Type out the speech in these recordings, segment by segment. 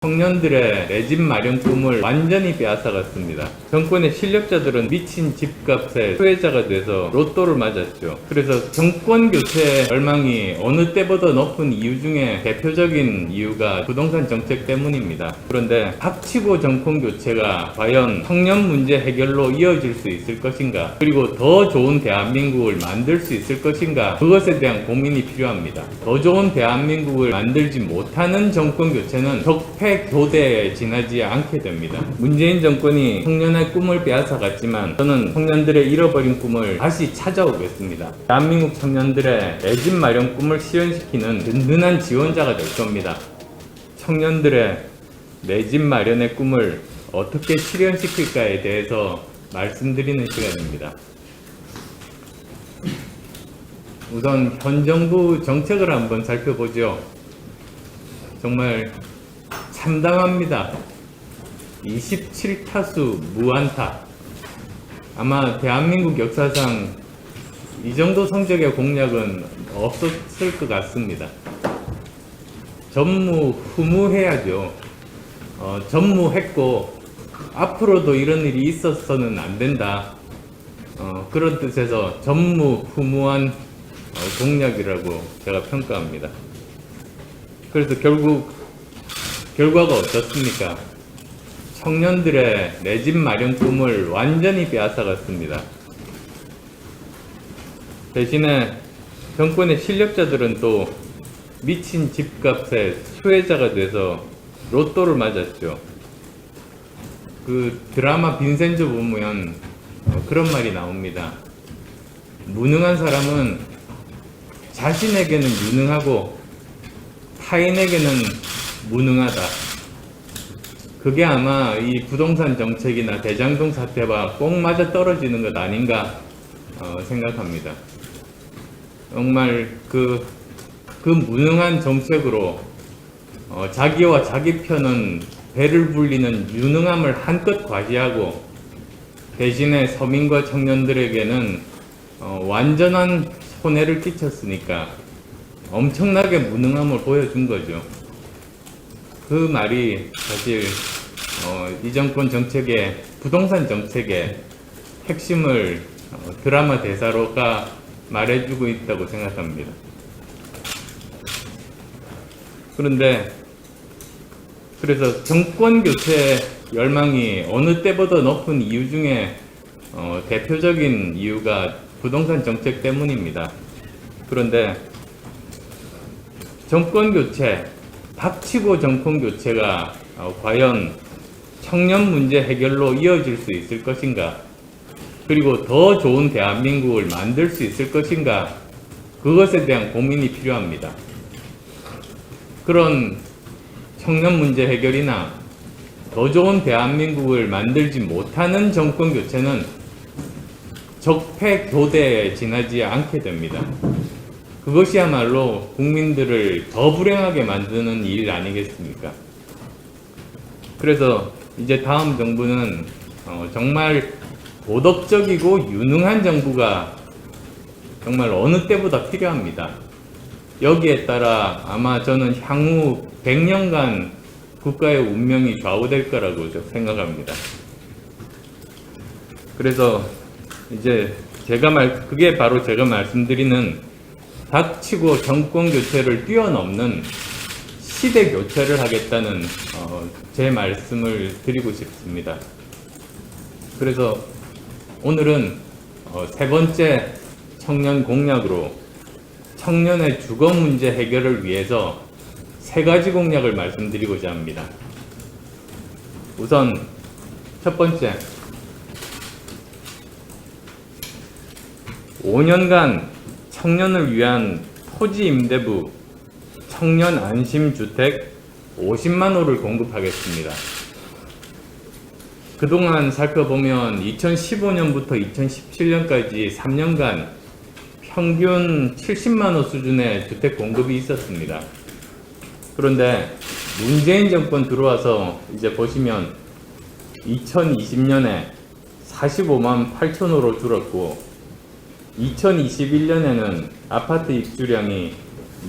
청년들의 내 집 마련 꿈을 완전히 빼앗아갔습니다. 정권의 실력자들은 미친 집값의 수혜자가 돼서 로또를 맞았죠. 그래서 정권 교체 열망이 어느 때보다 높은 이유 중에 대표적인 이유가 부동산 정책 때문입니다. 그런데 닥치고 정권 교체가 과연 청년 문제 해결로 이어질 수 있을 것인가, 그리고 더 좋은 대한민국을 만들 수 있을 것인가, 그것에 대한 고민이 필요합니다. 더 좋은 대한민국을 만들지 못하는 정권 교체는 적폐 교대에 지나지 않게 됩니다. 문재인 정권이 청년의 꿈을 빼앗아갔지만 저는 청년들의 잃어버린 꿈을 다시 찾아오겠습니다. 대한민국 청년들의 내 집 마련 꿈을 실현시키는 든든한 지원자가 될 겁니다. 청년들의 내 집 마련의 꿈을 어떻게 실현시킬까에 대해서 말씀드리는 시간입니다. 우선 현 정부 정책을 한번 살펴보죠. 정말 참담합니다. 27타수 무안타. 아마 대한민국 역사상 이 정도 성적의 공약은 없었을 것 같습니다. 전무후무해야죠. 전무했고 앞으로도 이런 일이 있어서는 안 된다. 그런 뜻에서 전무후무한 공약이라고 제가 평가합니다. 그래서 결과가 어떻습니까? 청년들의 내 집 마련 꿈을 완전히 빼앗아갔습니다. 대신에 정권의 실력자들은 또 미친 집값의 수혜자가 돼서 로또를 맞았죠. 그 드라마 빈센조 보면 그런 말이 나옵니다. 무능한 사람은 자신에게는 유능하고 타인에게는 무능하다. 그게 아마 이 부동산 정책이나 대장동 사태와 꼭 맞아 떨어지는 것 아닌가 생각합니다. 정말 그 무능한 정책으로 자기와 자기 편은 배를 불리는 유능함을 한껏 과시하고 대신에 서민과 청년들에게는 완전한 손해를 끼쳤으니까 엄청나게 무능함을 보여준 거죠. 그 말이 사실 이 정권 정책의 부동산 정책의 핵심을 드라마 대사로가 말해주고 있다고 생각합니다. 그래서 정권 교체 열망이 어느 때보다 높은 이유 중에 대표적인 이유가 부동산 정책 때문입니다. 그런데 정권 교체, 닥치고 정권 교체가 과연 청년 문제 해결로 이어질 수 있을 것인가, 그리고 더 좋은 대한민국을 만들 수 있을 것인가, 그것에 대한 고민이 필요합니다. 그런 청년 문제 해결이나 더 좋은 대한민국을 만들지 못하는 정권 교체는 적폐 교대에 지나지 않게 됩니다. 그것이야말로 국민들을 더 불행하게 만드는 일 아니겠습니까? 그래서 이제 다음 정부는 정말 도덕적이고 유능한 정부가 정말 어느 때보다 필요합니다. 여기에 따라 아마 저는 향후 100년간 국가의 운명이 좌우될 거라고 생각합니다. 그래서 이제 그게 바로 제가 말씀드리는 닥치고 정권 교체를 뛰어넘는 시대 교체를 하겠다는 제 말씀을 드리고 싶습니다. 그래서 오늘은 세 번째 청년 공약으로 청년의 주거 문제 해결을 위해서 세 가지 공약을 말씀드리고자 합니다. 우선 첫 번째, 5년간 청년을 위한 토지 임대부 청년 안심주택 50만 호를 공급하겠습니다. 그동안 살펴보면 2015년부터 2017년까지 3년간 평균 70만 호 수준의 주택 공급이 있었습니다. 그런데 문재인 정권 들어와서 이제 보시면 2020년에 45만 8천 호로 줄었고 2021년에는 아파트 입주량이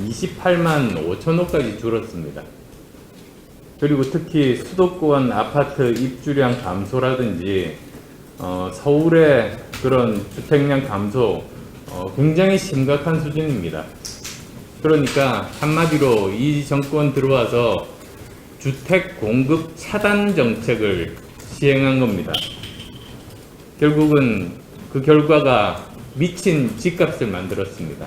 28만 5천 호까지 줄었습니다. 그리고 특히 수도권 아파트 입주량 감소라든지 서울의 그런 주택량 감소 굉장히 심각한 수준입니다. 그러니까 한마디로 이 정권 들어와서 주택 공급 차단 정책을 시행한 겁니다. 결국은 그 결과가 미친 집값을 만들었습니다.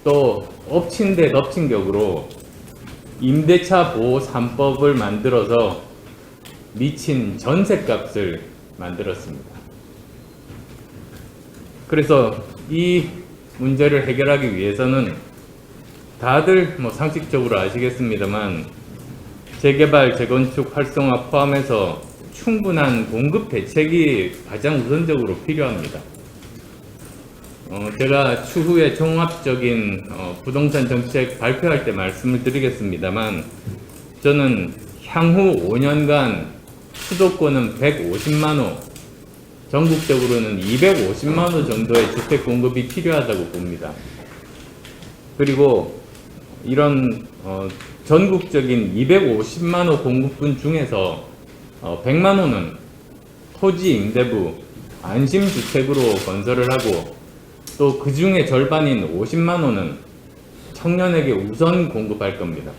또 엎친 데 덮친 격으로 임대차 보호 3법을 만들어서 미친 전셋값을 만들었습니다. 그래서 이 문제를 해결하기 위해서는 다들 상식적으로 아시겠습니다만 재개발, 재건축 활성화 포함해서 충분한 공급 대책이 가장 우선적으로 필요합니다. 제가 추후에 종합적인 부동산 정책 발표할 때 말씀을 드리겠습니다만 저는 향후 5년간 수도권은 150만호, 전국적으로는 250만호 정도의 주택 공급이 필요하다고 봅니다. 그리고 이런 전국적인 250만호 공급분 중에서 100만호는 토지 임대부 안심주택으로 건설을 하고 또 그 중에 절반인 50만호는 청년에게 우선 공급할 겁니다.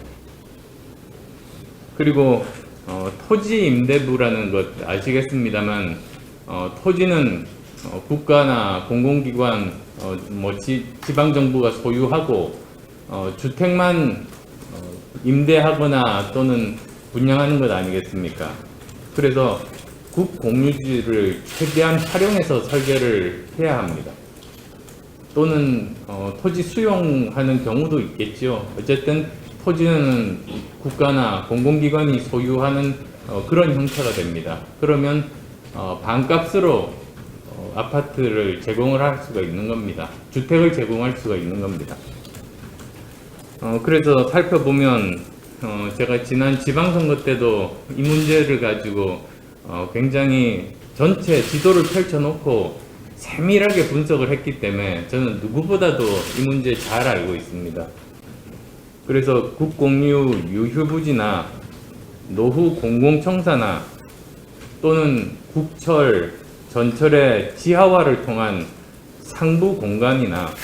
그리고 토지 임대부라는 것 아시겠습니다만 토지는 국가나 공공기관, 지방정부가 소유하고 주택만 임대하거나 또는 분양하는 것 아니겠습니까? 그래서 국공유지를 최대한 활용해서 설계를 해야 합니다. 또는 토지 수용하는 경우도 있겠죠. 어쨌든 토지는 국가나 공공기관이 소유하는 그런 형태가 됩니다. 그러면 반값으로 아파트를 제공을 할 수가 있는 겁니다. 주택을 제공할 수가 있는 겁니다. 그래서 살펴보면 제가 지난 지방선거 때도 이 문제를 가지고 굉장히 전체 지도를 펼쳐놓고 세밀하게 분석을 했기 때문에 저는 누구보다도 이 문제 잘 알고 있습니다. 그래서 국공유 유휴부지나 노후 공공청사나 또는 국철, 전철의 지하화를 통한 상부 공간이나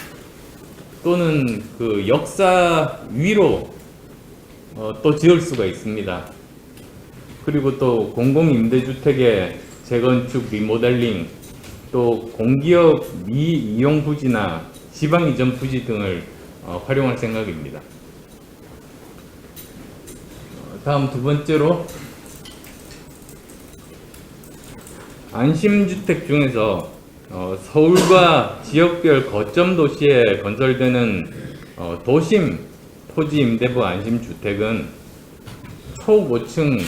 또는 그 역사 위로 또 지을 수가 있습니다. 그리고 또 공공임대주택의 재건축 리모델링, 또 공기업 미이용 부지나 지방 이전 부지 등을 활용할 생각입니다. 다음 두 번째로 안심주택 중에서 서울과 지역별 거점 도시에 건설되는 도심 토지 임대부 안심주택은 초고층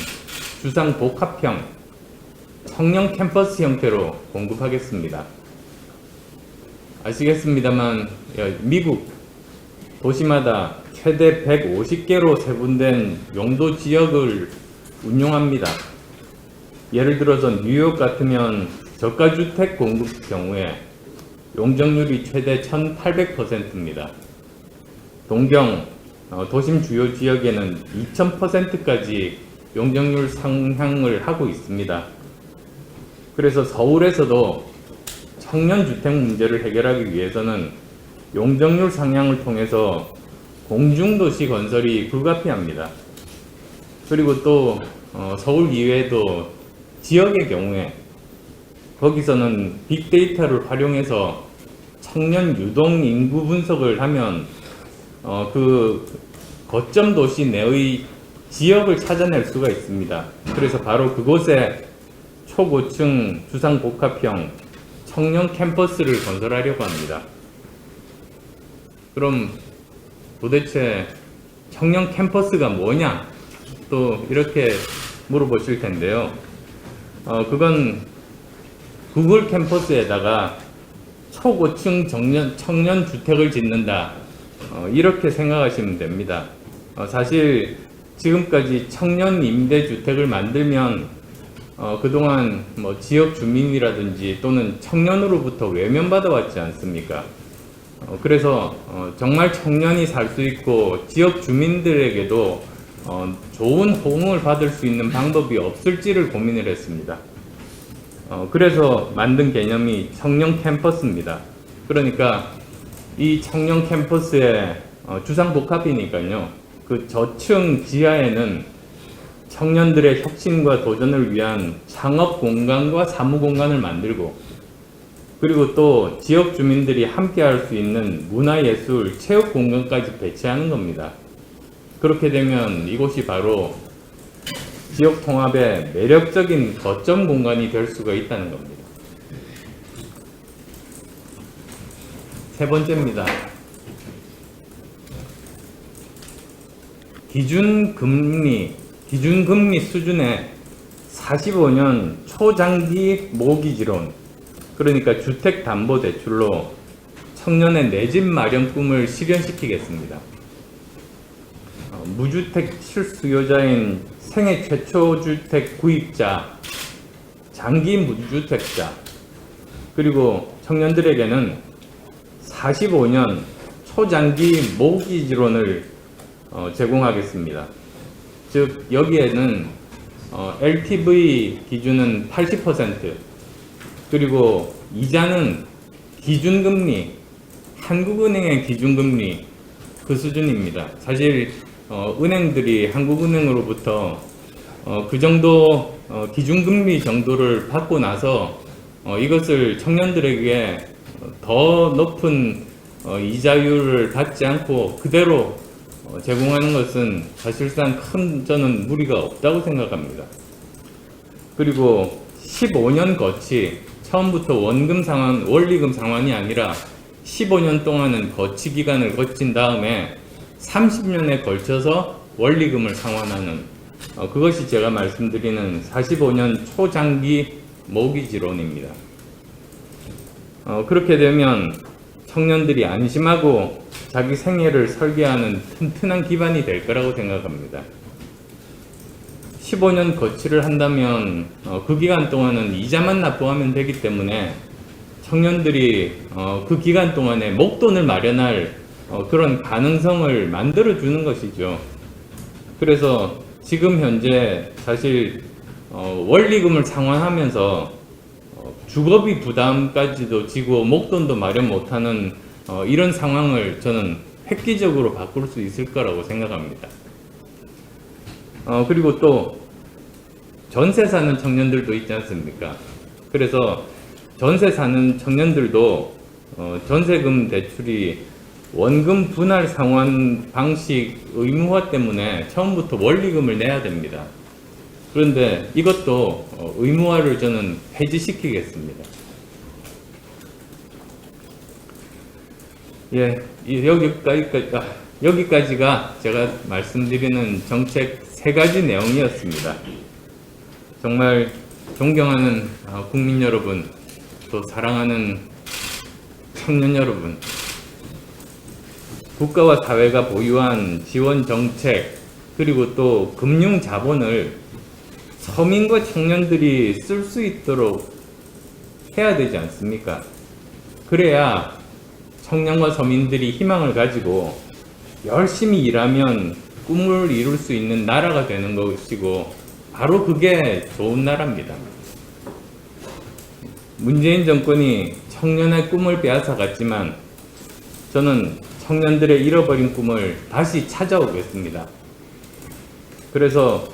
주상 복합형 청년 캠퍼스 형태로 공급하겠습니다. 아시겠습니다만 미국 도시마다 최대 150개로 세분된 용도 지역을 운용합니다. 예를 들어서 뉴욕 같으면 저가주택 공급 경우에 용적률이 최대 1800%입니다. 동경 도심 주요 지역에는 2000%까지 용적률 상향을 하고 있습니다. 그래서 서울에서도 청년주택 문제를 해결하기 위해서는 용적률 상향을 통해서 공중도시 건설이 불가피합니다. 그리고 또 서울 이외에도 지역의 경우에 거기서는 빅데이터를 활용해서 청년 유동 인구 분석을 하면 그 거점 도시 내의 지역을 찾아낼 수가 있습니다. 그래서 바로 그곳에 초고층 주상복합형 청년 캠퍼스를 건설하려고 합니다. 그럼 도대체 청년 캠퍼스가 뭐냐? 또 이렇게 물어보실 텐데요. 그건 구글 캠퍼스에다가 초고층 청년 주택을 짓는다. 이렇게 생각하시면 됩니다. 사실 지금까지 청년 임대주택을 만들면 그동안 지역 주민이라든지 또는 청년으로부터 외면받아 왔지 않습니까? 그래서 정말 청년이 살 수 있고 지역 주민들에게도 좋은 호응을 받을 수 있는 방법이 없을지를 고민을 했습니다. 그래서 만든 개념이 청년 캠퍼스입니다. 그러니까 이 청년 캠퍼스의 주상복합이니까요. 그 저층 지하에는 청년들의 혁신과 도전을 위한 창업 공간과 사무 공간을 만들고, 그리고 또 지역 주민들이 함께 할 수 있는 문화예술, 체육 공간까지 배치하는 겁니다. 그렇게 되면 이곳이 바로 지역 통합의 매력적인 거점 공간이 될 수가 있다는 겁니다. 세 번째입니다. 기준금리 수준의 45년 초장기 모기지론, 그러니까 주택담보대출로 청년의 내 집 마련 꿈을 실현시키겠습니다. 무주택 실수요자인 생애 최초 주택 구입자, 장기 무주택자, 그리고 청년들에게는 45년 초장기 모기지론을 제공하겠습니다. 즉 여기에는 LTV 기준은 80%, 그리고 이자는 기준금리, 한국은행의 기준금리 그 수준입니다. 사실 은행들이 한국은행으로부터 그 정도 기준금리 정도를 받고 나서 이것을 청년들에게 더 높은 이자율을 받지 않고 그대로 제공하는 것은 사실상 큰 저는 무리가 없다고 생각합니다. 그리고 15년 거치, 처음부터 원리금 상환이 아니라 15년 동안은 거치 기간을 거친 다음에 30년에 걸쳐서 원리금을 상환하는 그것이 제가 말씀드리는 45년 초장기 모기지론입니다. 그렇게 되면 청년들이 안심하고 자기 생애를 설계하는 튼튼한 기반이 될 거라고 생각합니다. 15년 거치를 한다면 그 기간 동안은 이자만 납부하면 되기 때문에 청년들이 그 기간 동안에 목돈을 마련할 그런 가능성을 만들어주는 것이죠. 그래서 지금 현재 사실 원리금을 상환하면서 주거비 부담까지도 지고 목돈도 마련 못하는 이런 상황을 저는 획기적으로 바꿀 수 있을 거라고 생각합니다. 그리고 또 전세 사는 청년들도 있지 않습니까? 그래서 전세 사는 청년들도 전세금 대출이 원금 분할 상환 방식 의무화 때문에 처음부터 원리금을 내야 됩니다. 그런데 이것도 의무화를 저는 해지시키겠습니다. 예, 여기까지가 제가 말씀드리는 정책 3가지 내용이었습니다. 정말 존경하는 국민 여러분, 또 사랑하는 청년 여러분, 국가와 사회가 보유한 지원 정책, 그리고 또 금융 자본을 서민과 청년들이 쓸 수 있도록 해야 되지 않습니까? 그래야 청년과 서민들이 희망을 가지고 열심히 일하면 꿈을 이룰 수 있는 나라가 되는 것이고, 바로 그게 좋은 나라입니다. 문재인 정권이 청년의 꿈을 빼앗아갔지만 저는 청년들의 잃어버린 꿈을 다시 찾아오겠습니다. 그래서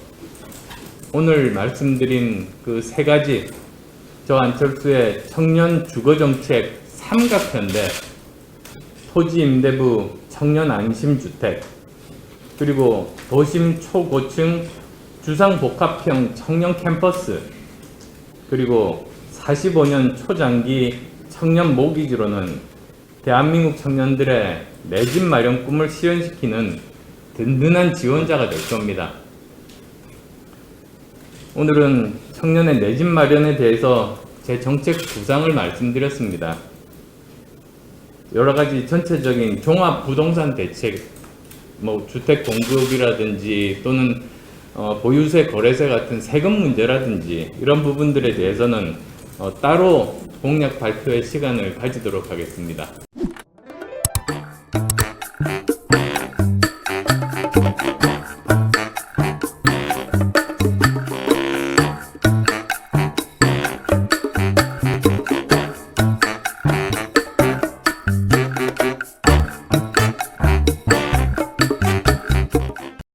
오늘 말씀드린 그 3가지, 저 안철수의 청년 주거정책 삼각편대, 토지임대부 청년 안심주택, 그리고 도심 초고층 주상복합형 청년 캠퍼스, 그리고 45년 초장기 청년 모기지로는 대한민국 청년들의 내 집 마련 꿈을 실현시키는 든든한 지원자가 될 겁니다. 오늘은 청년의 내 집 마련에 대해서 제 정책 구상을 말씀드렸습니다. 여러가지 전체적인 종합부동산 대책, 주택 공급이라든지 또는 보유세, 거래세 같은 세금 문제라든지 이런 부분들에 대해서는 따로 공약 발표의 시간을 가지도록 하겠습니다.